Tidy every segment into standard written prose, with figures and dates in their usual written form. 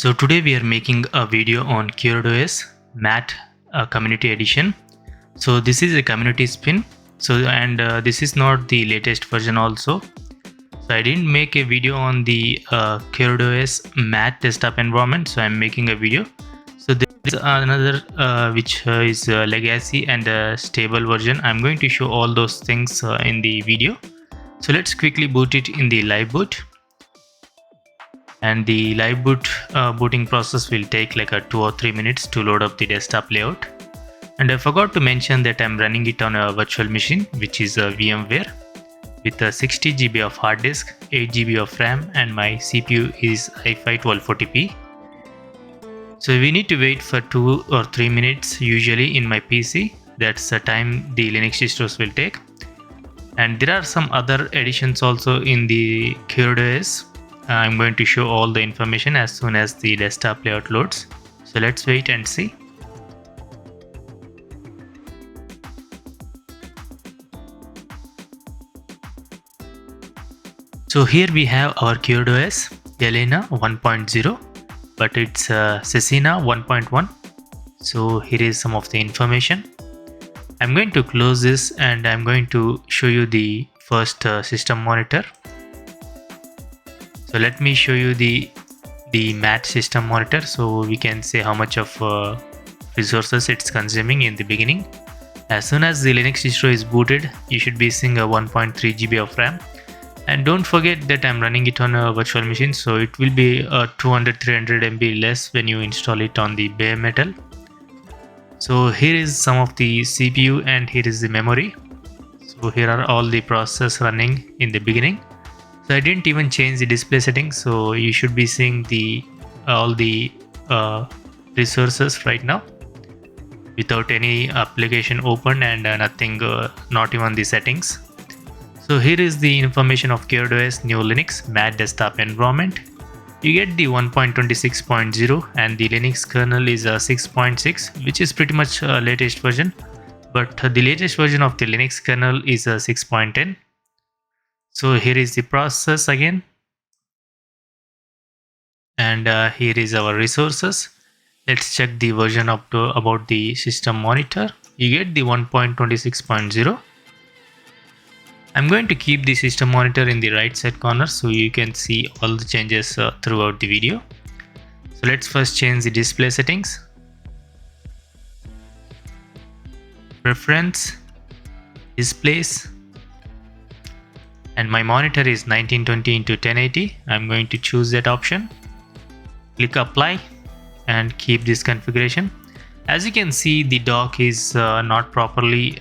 So today we are making a video on CuerdOS Mate community edition. So this is a community spin. This is not the latest version also. So I didn't make a video on the CuerdOS Mate desktop environment. So I'm making a video. So there is another which is legacy and a stable version. I'm going to show all those things in the video. So let's quickly boot it in the live boot. And the live booting process will take like 2 or 3 minutes to load up the desktop layout. And I forgot to mention that I'm running it on a virtual machine, which is a VMware with a 60 GB of hard disk, 8 GB of RAM, and my CPU is i5 1240p. So we need to wait for 2 or 3 minutes usually in my PC. That's the time the Linux distros will take. And there are some other additions also in the CuerdOS. I'm going to show all the information as soon as the desktop layout loads. So let's wait and see. So here we have our CuerdOS Elena 1.0, but it's Cecina 1.1. So here is some of the information. I'm going to close this and I'm going to show you the first system monitor. So let me show you the Mate system monitor, so we can say how much of resources it's consuming in the beginning. As soon as the Linux distro is booted, you should be seeing a 1.3 GB of RAM. And don't forget that I'm running it on a virtual machine, so it will be 200-300 MB less when you install it on the bare metal. So here is some of the CPU and here is the memory. So here are all the processes running in the beginning. So I didn't even change the display settings, so you should be seeing all the resources right now without any application open and nothing, not even the settings. So here is the information of CuerdOS New Linux Mate desktop environment. You get the 1.26.0 and the Linux kernel is 6.6, which is pretty much latest version, but the latest version of the Linux kernel is 6.10. So here is the process again, and here is our resources. Let's check the version about the system monitor. You get the 1.26.0. I'm going to keep the system monitor in the right side corner so you can see all the changes throughout the video. So let's first change the display settings. Preference, displays. And my monitor is 1920 x 1080. I'm going to choose that option. Click apply and keep this configuration. As you can see, the dock is not properly,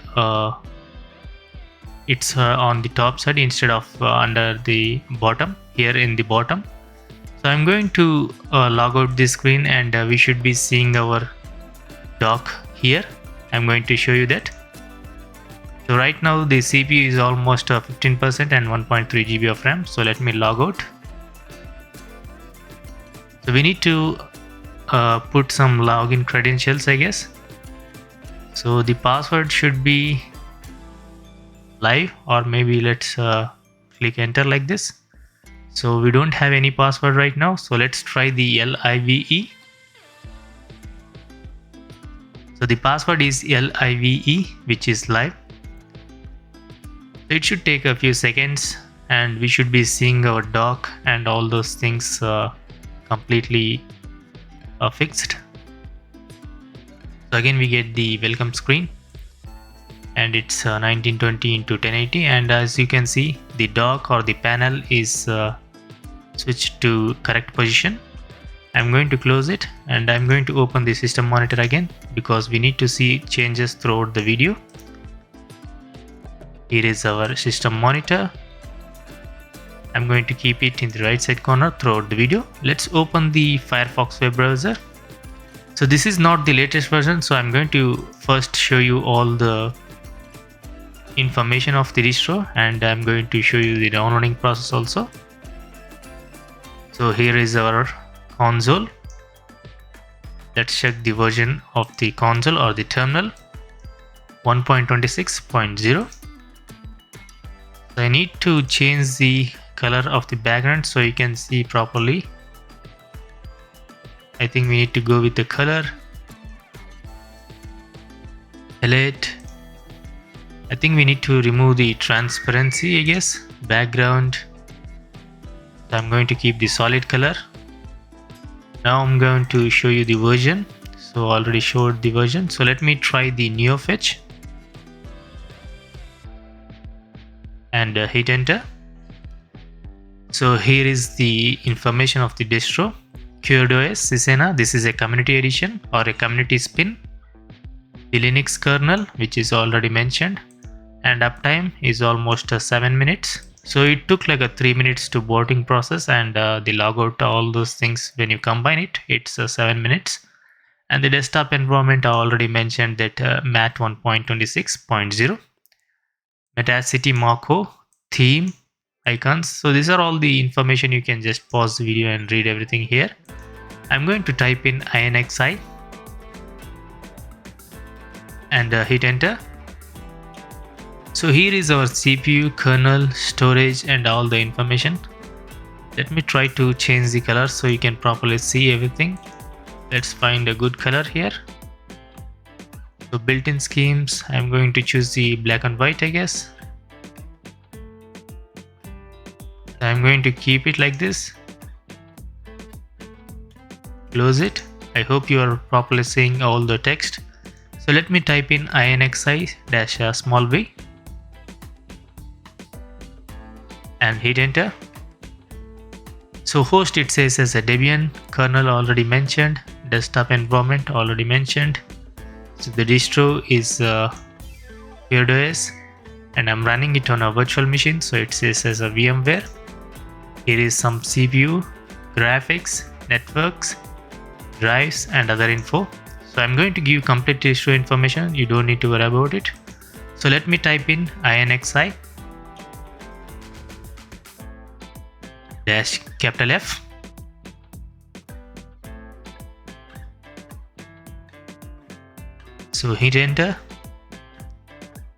it's on the top side instead of under the bottom, here in the bottom. So I'm going to log out this screen and we should be seeing our dock here. I'm going to show you that. So right now the CPU is almost 15% and 1.3 GB of RAM. So let me log out. So we need to put some login credentials, I guess. So the password should be live, or maybe let's click enter like this. So we don't have any password right now. So let's try the LIVE. So the password is LIVE, which is live. It should take a few seconds and we should be seeing our dock and all those things completely fixed. So again we get the welcome screen and it's 1920 x 1080, and as you can see the dock or the panel is switched to correct position. I'm going to close it and I'm going to open the system monitor again because we need to see changes throughout the video. Here is our system monitor. I'm going to keep it in the right side corner throughout the video. Let's open the Firefox web browser. So this is not the latest version, so I'm going to first show you all the information of the distro and I'm going to show you the downloading process also. So here is our console. Let's check the version of the console or the terminal. 1.26.0. So I need to change the color of the background so you can see properly. I think we need to go with the color. Palette. I think we need to remove the transparency, I guess. Background. So I'm going to keep the solid color. Now I'm going to show you the version. So already showed the version. So let me try the NeoFetch and hit enter. So here is the information of the distro. CuerdOS Sisena. This is a community edition or a community spin. The Linux kernel, which is already mentioned, and uptime is almost 7 minutes. So it took like a 3 minutes to boarding process, and the logout, all those things, when you combine it, it's 7 minutes. And the desktop environment I already mentioned that Mate 1.26.0, Metacity Marco, theme, icons. So these are all the information. You can just pause the video and read everything here. I'm going to type in INXI and hit enter. So here is our CPU, kernel, storage, and all the information. Let me try to change the color so you can properly see everything. Let's find a good color here. So built-in schemes, I'm going to choose the black and white, I guess. I'm going to keep it like this. Close it. I hope you are properly seeing all the text. So let me type in INXI-v and hit enter. So host, it says as a Debian, kernel already mentioned, desktop environment already mentioned. So the distro is CuerdOS, and I'm running it on a virtual machine, so it says as a VMware. Here is some CPU, graphics, networks, drives, and other info. So I'm going to give you complete distro information. You don't need to worry about it. So let me type in INXI -F. So hit enter.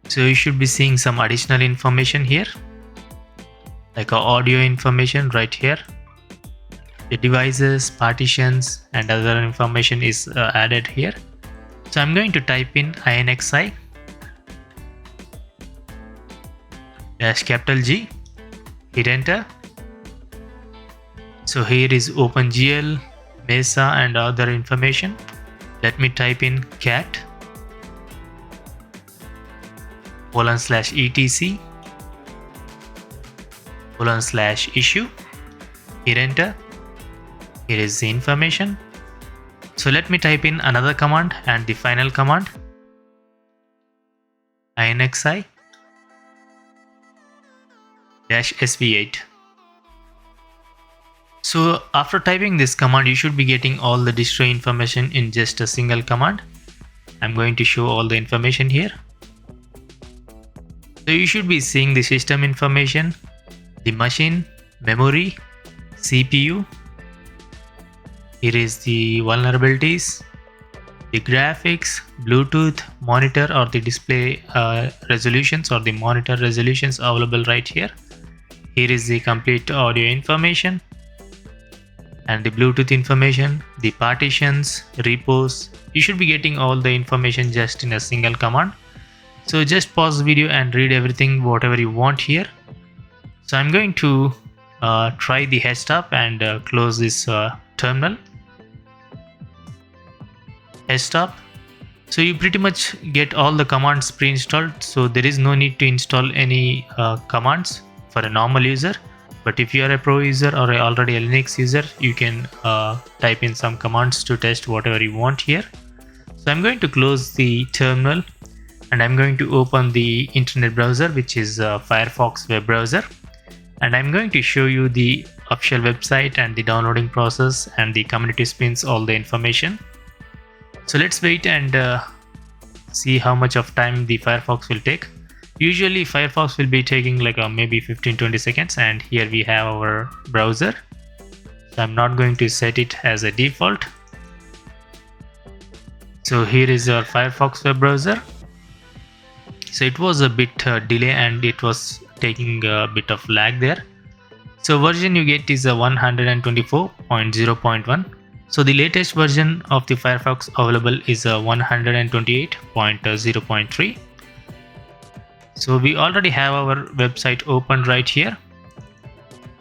So you should be seeing some additional information here, like audio information right here. The devices, partitions, and other information is added here. So I'm going to type in INXI -G, hit enter. So here is OpenGL, Mesa, and other information. Let me type in cat /etc /issue, hit enter. Here is the information. So let me type in another command and the final command, INXI -SV8. So after typing this command, you should be getting all the distro information in just a single command. I'm going to show all the information here. So you should be seeing the system information, the machine, memory, CPU. Here is the vulnerabilities, the graphics, Bluetooth, monitor or the display resolutions or the monitor resolutions available right here. Here is the complete audio information and the Bluetooth information, the partitions, repos. You should be getting all the information just in a single command. So just pause the video and read everything, whatever you want here. So I'm going to try the desktop and close this terminal. Desktop. So you pretty much get all the commands pre-installed. So there is no need to install any commands for a normal user. But if you are a pro user or already a Linux user, you can type in some commands to test whatever you want here. So I'm going to close the terminal and I'm going to open the internet browser, which is Firefox web browser. And I'm going to show you the official website and the downloading process and the community spins, all the information. So let's wait and see how much of time the Firefox will take. Usually Firefox will be taking like maybe 15-20 seconds, and here we have our browser. So I'm not going to set it as a default. So here is our Firefox web browser. So it was a bit delay and it was taking a bit of lag there. So version you get is a 124.0.1. So the latest version of the Firefox available is 128.0.3. So we already have our website open right here.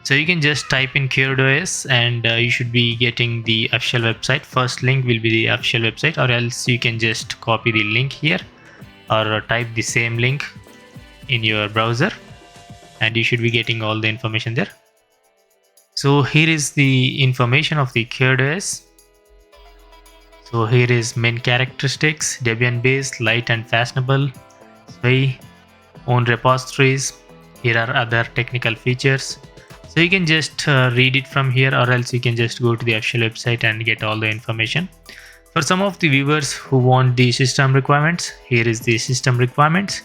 So you can just type in CuerdOS and you should be getting the official website. First link will be the official website, or else you can just copy the link here or type the same link in your browser and you should be getting all the information there. So here is the information of the CuerdOS. So here is main characteristics, Debian based, light and fashionable, SWI, own repositories. Here are other technical features. So you can just read it from here, or else you can just go to the official website and get all the information. For some of the viewers who want the system requirements, here is the system requirements.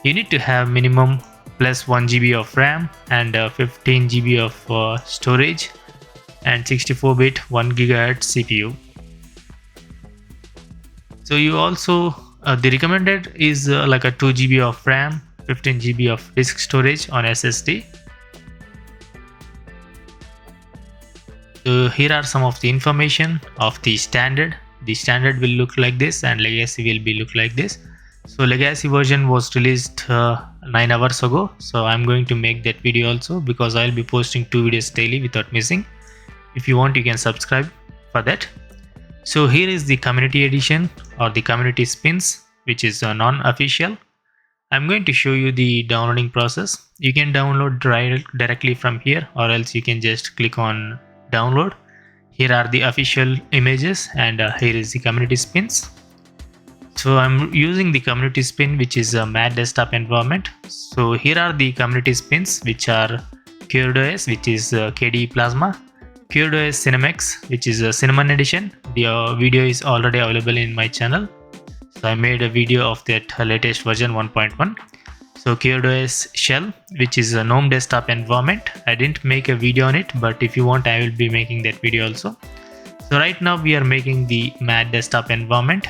You need to have minimum plus 1 GB of RAM and 15 GB of storage and 64-bit 1 GHz CPU. So you also the recommended is like a 2 GB of RAM, 15 GB of disk storage on SSD. So here are some of the information of the standard. The standard will look like this and legacy will be look like this. So legacy version was released 9 hours ago. So I'm going to make that video also, because I'll be posting 2 videos daily without missing. If you want, you can subscribe for that. So here is the community edition or the community spins, which is non-official. I'm going to show you the downloading process. You can download directly from here, or else you can just click on download. Here are the official images and here is the community spins. So I'm using the community spin, which is a Mate desktop environment. So here are the community spins, which are CuerdOS, which is KDE Plasma, CuerdOS Cinemax, which is a Cinnamon edition. The video is already available in my channel. So I made a video of that latest version 1.1. So CuerdOS Shell, which is a GNOME desktop environment. I didn't make a video on it, but if you want, I will be making that video also. So right now we are making the Mate desktop environment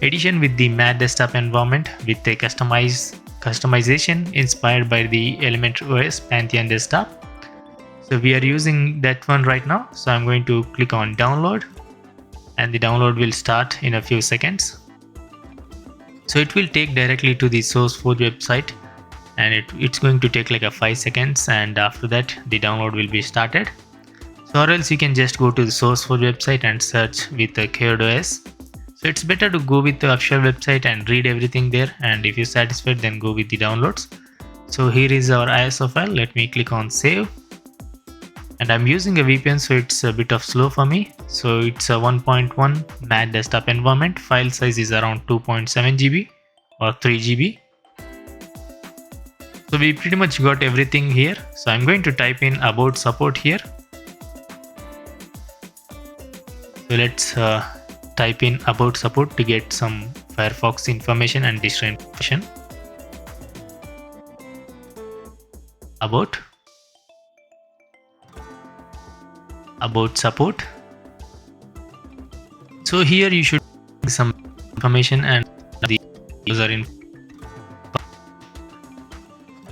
edition with the Mate desktop environment with a customization inspired by the ElementaryOS Pantheon desktop. So we are using that one right now. So I'm going to click on download and the download will start in a few seconds. So it will take directly to the SourceForge website and it's going to take like a 5 seconds, and after that the download will be started. So or else you can just go to the SourceForge website and search with the CuerdOS. So it's better to go with the official website and read everything there, and if you're satisfied then go with the downloads. So here is our ISO file. Let me click on save. And I'm using a VPN, so it's a bit of slow for me. So it's a 1.1 Mate desktop environment. File size is around 2.7 GB or 3 GB. So we pretty much got everything here. So I'm going to type in about support here. So let's type in about support to get some Firefox information and distro information. About support. So here you should some information and the user info.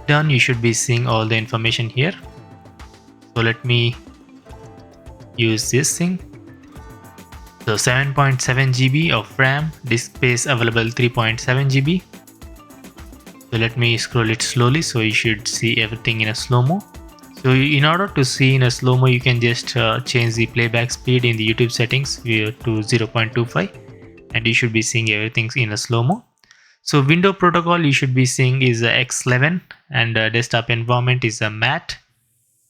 Done, you should be seeing all the information here. So let me use this thing. So 7.7 GB of RAM, disk space available 3.7 GB. So let me scroll it slowly, so you should see everything in a slow-mo. So in order to see in a slow-mo, you can just change the playback speed in the YouTube settings to 0.25 and you should be seeing everything in a slow-mo. So window protocol you should be seeing is X11 and desktop environment is a Mate.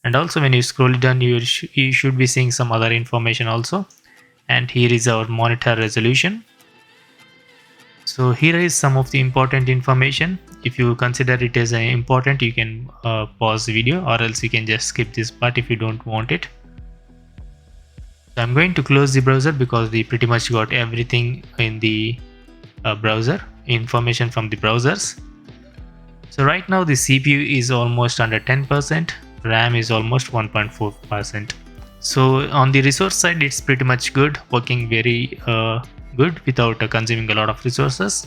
And also when you scroll down, you should be seeing some other information also. And here is our monitor resolution. So here is some of the important information. If you consider it as important, you can pause the video, or else you can just skip this part if you don't want it. So I'm going to close the browser because we pretty much got everything in the browser, information from the browsers. So right now the CPU is almost under 10%, RAM is almost 1.4%. So on the resource side, it's pretty much good, working very good without consuming a lot of resources.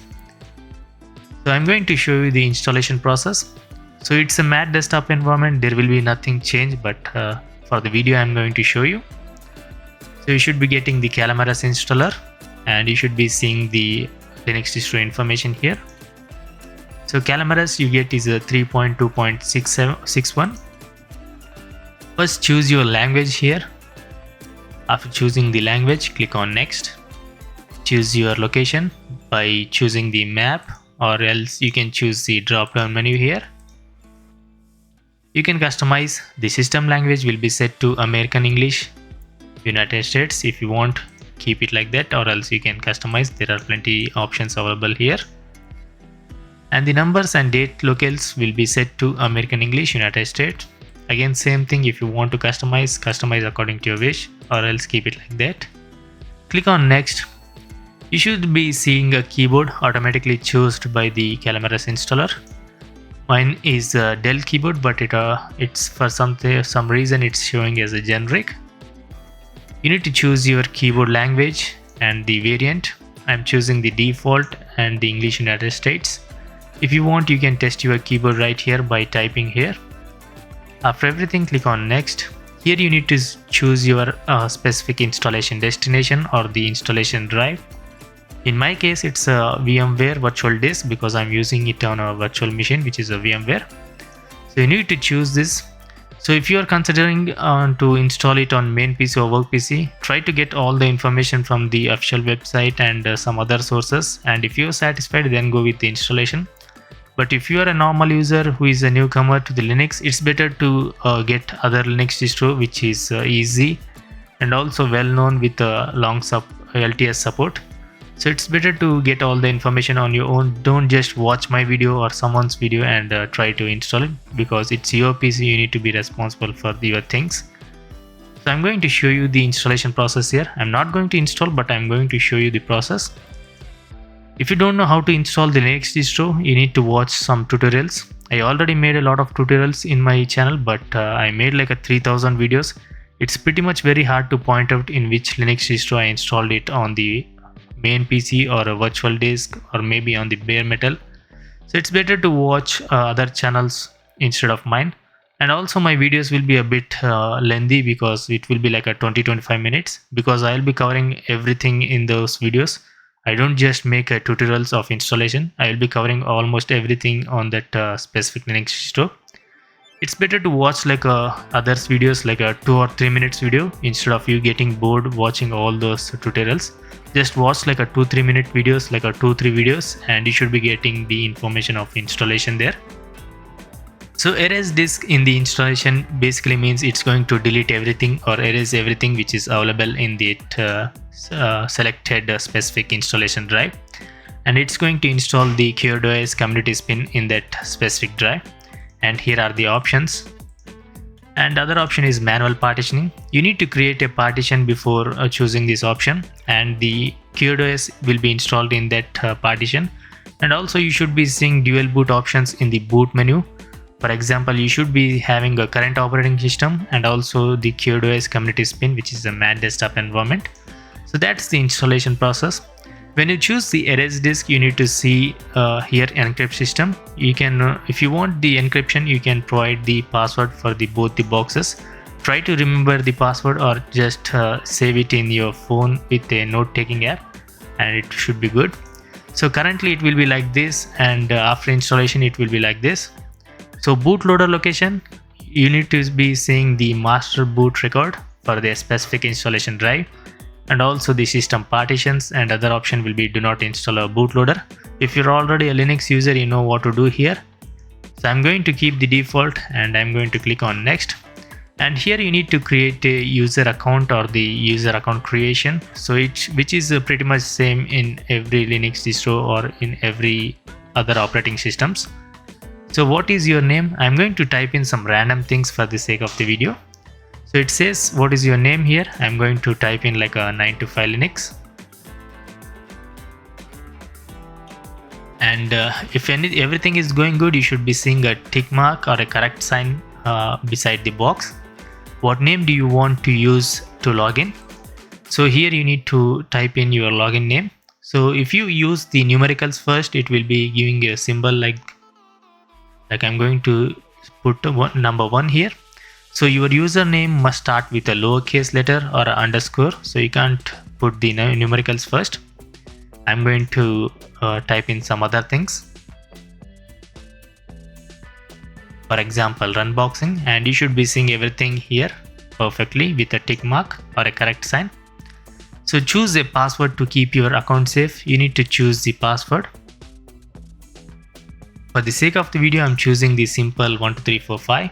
So I'm going to show you the installation process. So it's a Mate desktop environment, there will be nothing changed, but for the video I'm going to show you. So you should be getting the CuerdOS installer, and you should be seeing the Linux distro information here. So CuerdOS you get is a 3.2.61. First choose your language here. After choosing the language, click on next. Choose your location by choosing the map, or else you can choose the drop down menu here. You can customize. The system language will be set to American English, United States. If you want, keep it like that, or else you can customize. There are plenty options available here. And the numbers and date locales will be set to American English, United States. Again, same thing. If you want to customize according to your wish, or else keep it like that. Click on next. You should be seeing a keyboard automatically chosen by the CuerdOS installer. Mine is a Dell keyboard, but it's for some reason it's showing as a generic. You need to choose your keyboard language and the variant. I'm choosing the default and the English United States. If you want, you can test your keyboard right here by typing here. After everything, click on next. Here you need to choose your specific installation destination or the installation drive. In my case, it's a VMware virtual disk because I'm using it on a virtual machine, which is a VMware. So you need to choose this. So if you are considering to install it on main PC or work PC, try to get all the information from the official website and some other sources. And if you're satisfied, then go with the installation. But if you are a normal user who is a newcomer to the Linux, it's better to get other Linux distro which is easy and also well known with long LTS support. So it's better to get all the information on your own. Don't just watch my video or someone's video and try to install it, because it's your PC. You need to be responsible for your things. So I'm going to show you the installation process here. I'm not going to install, but I'm going to show you the process. If you don't know how to install the Linux distro, you need to watch some tutorials. I already made a lot of tutorials in my channel, but I made like 3,000 videos. It's pretty much very hard to point out in which Linux distro I installed it on the main PC or a virtual disk or maybe on the bare metal. So it's better to watch other channels instead of mine. And also my videos will be a bit lengthy because it will be like 20-25 minutes, because I'll be covering everything in those videos. I don't just make tutorials of installation. I'll be covering almost everything on that specific Linux distro. It's better to watch like others videos, like a 2 or 3 minutes video, instead of you getting bored watching all those tutorials. Just watch like 2-3 minute videos, like 2-3 videos, and you should be getting the information of installation there. So erase disk in the installation basically means it's going to delete everything or erase everything which is available in the selected specific installation drive, and it's going to install the CuerdOS community spin in that specific drive. And here are the options. And other option is manual partitioning. You need to create a partition before choosing this option, and the CuerdOS will be installed in that partition. And also you should be seeing dual boot options in the boot menu. For example, you should be having a current operating system and also the CuerdOS community spin, which is a Mate desktop environment. So that's the installation process. When you choose the erase disk, you need to see here encrypt system. You can, if you want the encryption, you can provide the password for both the boxes. Try to remember the password or just save it in your phone with a note-taking app, and it should be good. So currently it will be like this, and after installation it will be like this. So bootloader location, you need to be seeing the master boot record for the specific installation drive. And also the system partitions, and other option will be do not install a bootloader. If you're already a Linux user, you know what to do here. So I'm going to keep the default and I'm going to click on next. And here you need to create a user account or the user account creation. So which is pretty much same in every Linux distro or in every other operating systems. So what is your name? I'm going to type in some random things for the sake of the video. So it says what is your name here. I'm going to type in like a 9to5 Linux. And if everything is going good, you should be seeing a tick mark or a correct sign beside the box. What name do you want to use to log in? So here you need to type in your login name. So if you use the numericals first, it will be giving you a symbol like I'm going to put number 1 here. So your username must start with a lowercase letter or an underscore, so you can't put the numericals first. I'm going to type in some other things. For example, runboxing, and you should be seeing everything here perfectly with a tick mark or a correct sign. So choose a password to keep your account safe. You need to choose the password. For the sake of the video, I'm choosing the simple 12345.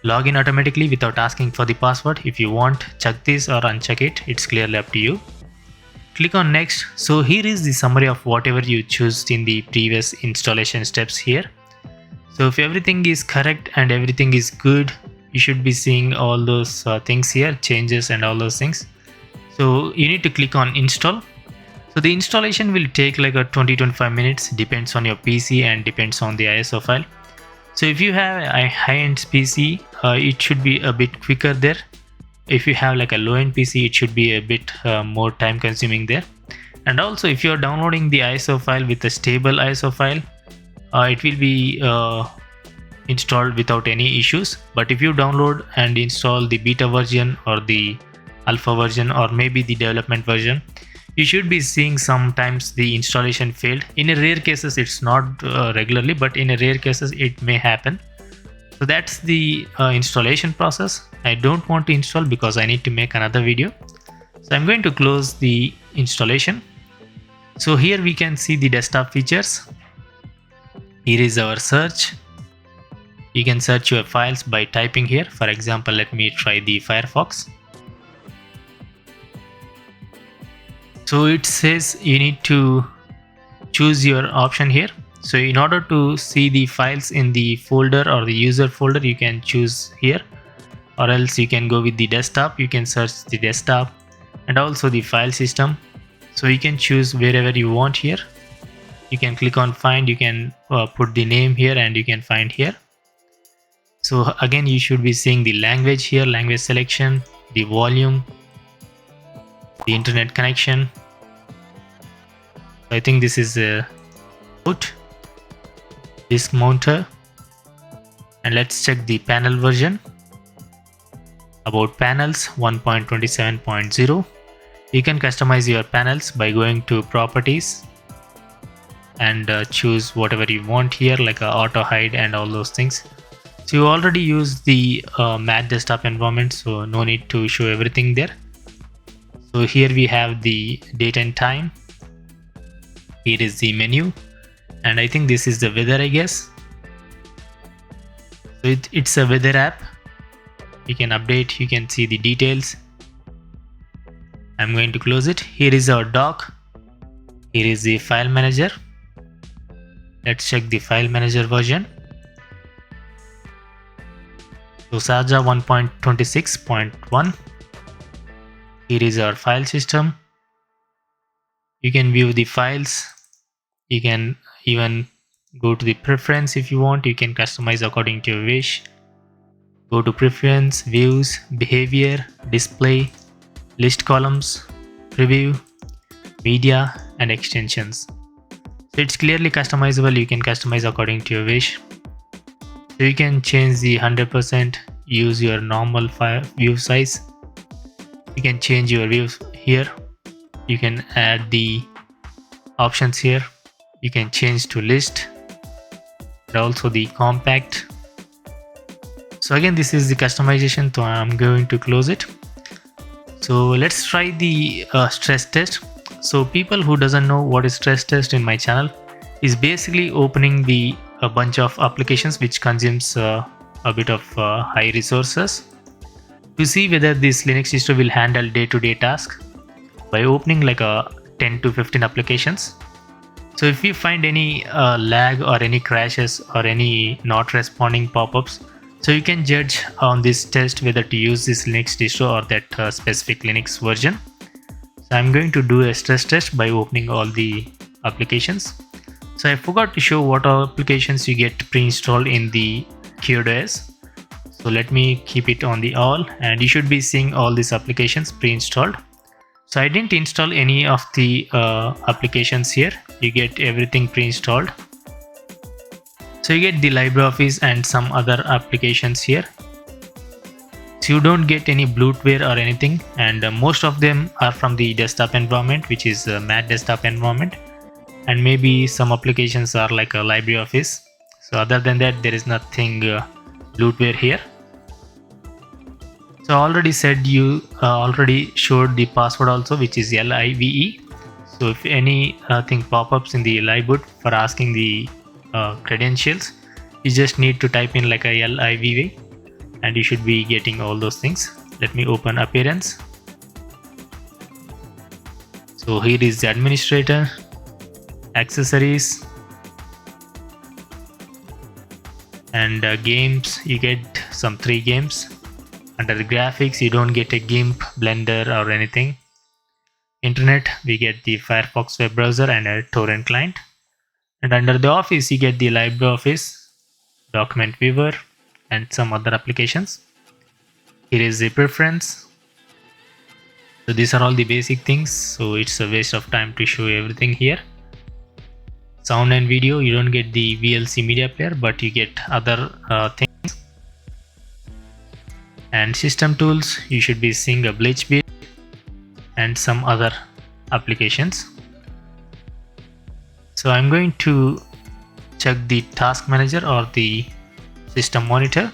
Log in automatically without asking for the password. If you want, check this or uncheck it. It's clearly up to you. Click on next. So here is the summary of whatever you chose in the previous installation steps here. So if everything is correct and everything is good, you should be seeing all those things here, changes and all those things. So you need to click on install. So the installation will take like a 20-25 minutes, depends on your PC and depends on the ISO file. So if you have a high-end PC, it should be a bit quicker there. If you have like a low-end PC, it should be a bit more time consuming there. And also if you're downloading the ISO file with a stable ISO file, it will be installed without any issues. But if you download and install the beta version or the alpha version or maybe the development version, you should be seeing sometimes the installation failed. In a rare cases, it's not regularly, but in a rare cases it may happen. So that's the installation process. I don't want to install because I need to make another video. So I'm going to close the installation. So here we can see the desktop features. Here is our search. You can search your files by typing here. For example, let me try the Firefox. So it says you need to choose your option here. So in order to see the files in the folder or the user folder, you can choose here, or else you can go with the desktop. You can search the desktop and also the file system. So you can choose wherever you want here. You can click on find, you can put the name here and you can find here. So again, you should be seeing the language here, language selection, the volume, the internet connection. I think this is a out disk mounter, and let's check the panel version. About panels 1.27.0. You can customize your panels by going to properties and choose whatever you want here, like a auto hide and all those things. So you already use the Mate desktop environment, so no need to show everything there. So here we have the date and time. Here is the menu, and I think this is the weather, I guess. So it's a weather app. You can update, you can see the details. I'm going to close it. Here is our dock. Here is the file manager. Let's check the file manager version. So Saja 1.26.1. Here is our file system. You can view the files. You can even go to the preference if you want. You can customize according to your wish. Go to preference, views, behavior, display, list columns, preview, media and extensions. So it's clearly customizable. You can customize according to your wish. So you can change the 100%, use your normal view size. You can change your views here. You can add the options here. You can change to list and also the compact. So again, this is the customization, so I'm going to close it. So let's try the stress test. So people who doesn't know what is stress test in my channel, is basically opening a bunch of applications which consumes a bit of high resources to see whether this Linux distro will handle day-to-day tasks by opening like a 10 to 15 applications. So if you find any lag or any crashes or any not responding pop-ups, so you can judge on this test whether to use this Linux distro or that specific Linux version. So I'm going to do a stress test by opening all the applications. So I forgot to show what all applications you get pre-installed in the CuerdOS. So let me keep it on the all, and you should be seeing all these applications pre-installed. So I didn't install any of the applications here. You get everything pre-installed. So you get the LibreOffice and some other applications here. So you don't get any bloatware or anything, and most of them are from the desktop environment, which is a Mate desktop environment, and maybe some applications are like a LibreOffice. So other than that, there is nothing bloatware here. So I already said you already showed the password also, which is LIVE. So if anything pop-ups in the live boot for asking the credentials, you just need to type in like a LIVE and you should be getting all those things. Let me open appearance. So here is the administrator, accessories, and games. You get some 3 games. Under the graphics, you don't get a GIMP, Blender or anything. Internet, we get the Firefox web browser and a torrent client. And under the office, you get the LibreOffice, document viewer, and some other applications. Here is the preference. So these are all the basic things, so it's a waste of time to show everything here. Sound and video, you don't get the VLC media player, but you get other things. And system tools, you should be seeing a bleach bit and some other applications. So I'm going to check the task manager or the system monitor.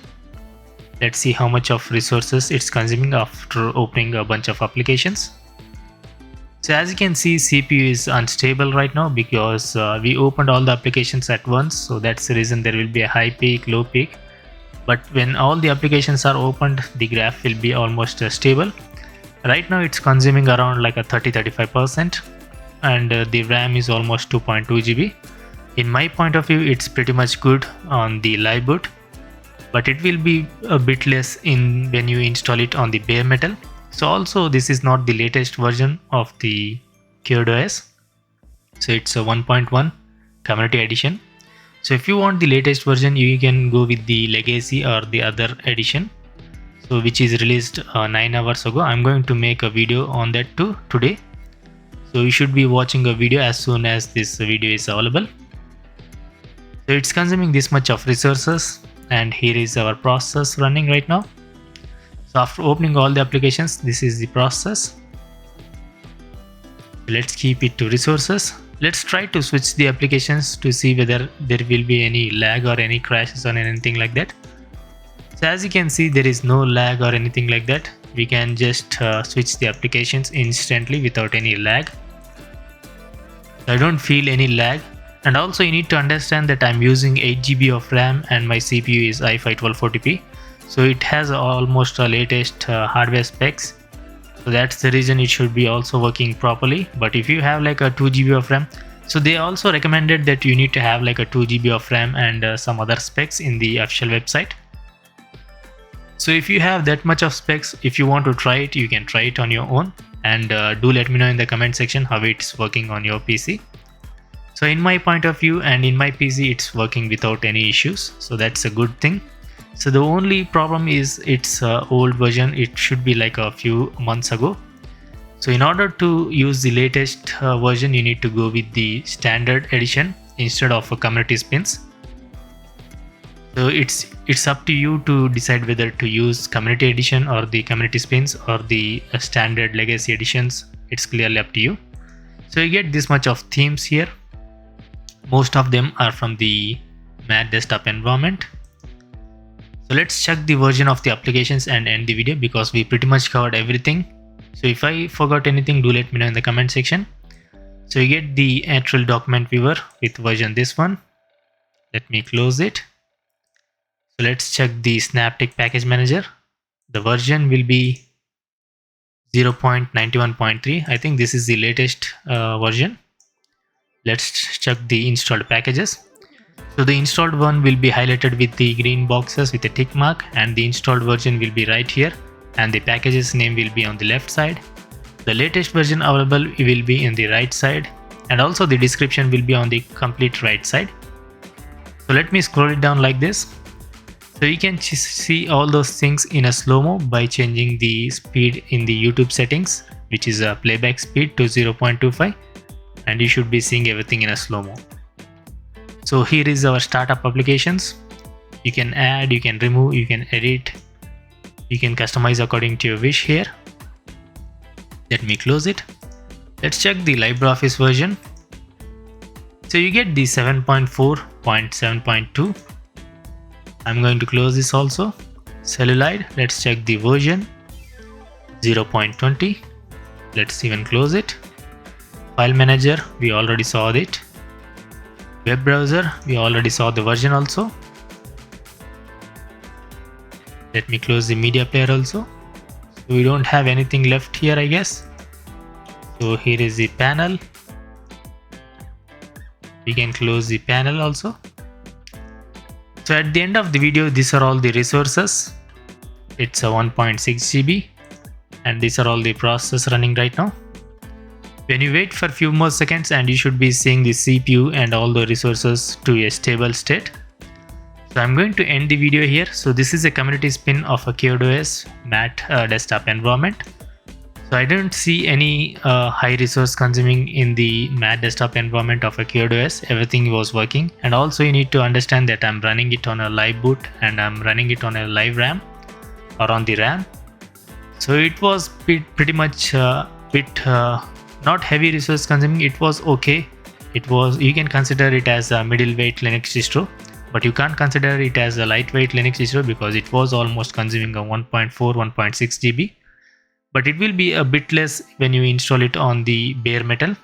Let's see how much of resources it's consuming after opening a bunch of applications. So as you can see, CPU is unstable right now because we opened all the applications at once. So that's the reason there will be a high peak, low peak. But when all the applications are opened, the graph will be almost stable. Right now it's consuming around like a 30-35%, and the RAM is almost 2.2 GB. In my point of view, it's pretty much good on the live boot, but it will be a bit less when you install it on the bare metal. So also this is not the latest version of the CuerdOS. So it's a 1.1 community edition. So if you want the latest version, you can go with the legacy or the other edition, so which is released 9 hours ago. I'm going to make a video on that too today. So you should be watching a video as soon as this video is available. So it's consuming this much of resources, and here is our process running right now. So after opening all the applications, this is the process. Let's keep it to resources. Let's try to switch the applications to see whether there will be any lag or any crashes or anything like that. So as you can see, there is no lag or anything like that. We can just switch the applications instantly without any lag. I don't feel any lag. And also you need to understand that I'm using 8 GB of RAM and my CPU is i5 1240p. So it has almost the latest hardware specs. So that's the reason it should be also working properly. But if you have like a 2 GB of RAM, so they also recommended that you need to have like a 2 GB of RAM and some other specs in the official website. So if you have that much of specs, if you want to try it, you can try it on your own, and do let me know in the comment section how it's working on your PC. So in my point of view and in my PC, it's working without any issues. So that's a good thing. So the only problem is it's old version. It should be like a few months ago. So in order to use the latest version, you need to go with the standard edition instead of a community spins. So it's up to you to decide whether to use community edition or the community spins or the standard legacy editions. It's clearly up to you. So you get this much of themes here. Most of them are from the Mate desktop environment. So let's check the version of the applications and end the video because we pretty much covered everything. So if I forgot anything, do let me know in the comment section. So you get the actual document viewer with version this one. Let me close it. So let's check the Synaptic package manager. The version will be 0.91.3. I think this is the latest version. Let's check the installed packages. So the installed one will be highlighted with the green boxes with a tick mark, and the installed version will be right here, and the package's name will be on the left side. The latest version available will be in the right side, and also the description will be on the complete right side. So let me scroll it down like this. So you can see all those things in a slow-mo by changing the speed in the YouTube settings, which is a playback speed to 0.25, and you should be seeing everything in a slow-mo. So here is our startup applications. You can add, you can remove, you can edit, You can customize according to your wish here. Let me close it. Let's check the LibreOffice version. So you get the 7.4.7.2. I'm going to close this also. Celluloid, let's check the version 0.20. Let's even close it. File manager, we already saw it. Web browser, we already saw the version also. Let me close the media player also. So we don't have anything left here, I guess. So here is the panel. We can close the panel also. So at the end of the video, these are all the resources. It's a 1.6 GB and these are all the processes running right now. When you wait for a few more seconds, and you should be seeing the CPU and all the resources to a stable state. So I'm going to end the video here. So this is a community spin of a CuerdOS Mate desktop environment. So I don't see any high resource consuming in the Mate desktop environment of a CuerdOS. Everything was working, and also you need to understand that I'm running it on a live boot and I'm running it on a live RAM or on the RAM. So it was pretty much not heavy resource consuming. It was okay. You can consider it as a middleweight Linux distro, but you can't consider it as a lightweight Linux distro because it was almost consuming a 1.6 GB. But it will be a bit less when you install it on the bare metal.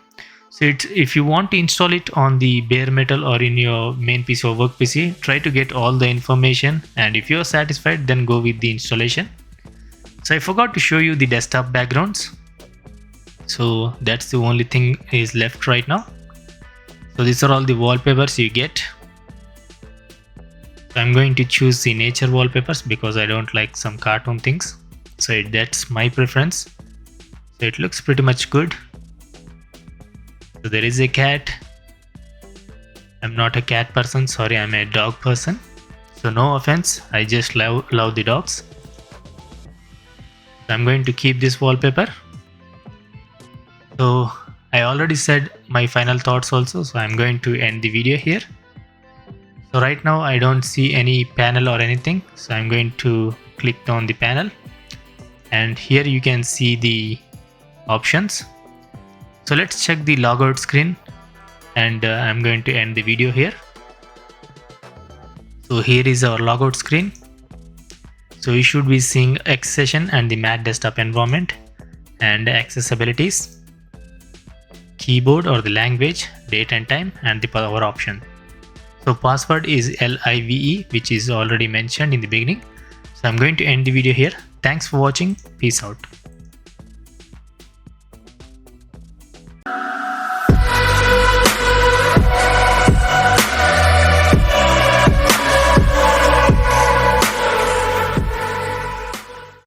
So if you want to install it on the bare metal or in your main PC or work PC, try to get all the information, and if you're satisfied, then go with the installation. So I forgot to show you the desktop backgrounds. So that's the only thing is left right now. So these are all the wallpapers you get. So I'm going to choose the nature wallpapers because I don't like some cartoon things. So that's my preference. So it looks pretty much good. So there is a cat. I'm not a cat person, sorry, I'm a dog person. So no offense, I just love the dogs. So I'm going to keep this wallpaper. So I already said my final thoughts also, so I'm going to end the video here. So right now I don't see any panel or anything, so I'm going to click on the panel, and here you can see the options. So let's check the logout screen, and I'm going to end the video here. So here is our logout screen. So you should be seeing X session and the Mate desktop environment and accessibilities, keyboard or the language, date and time, and the power option. So password is LIVE, which is already mentioned in the beginning. So I'm going to end the video here. Thanks for watching. Peace out.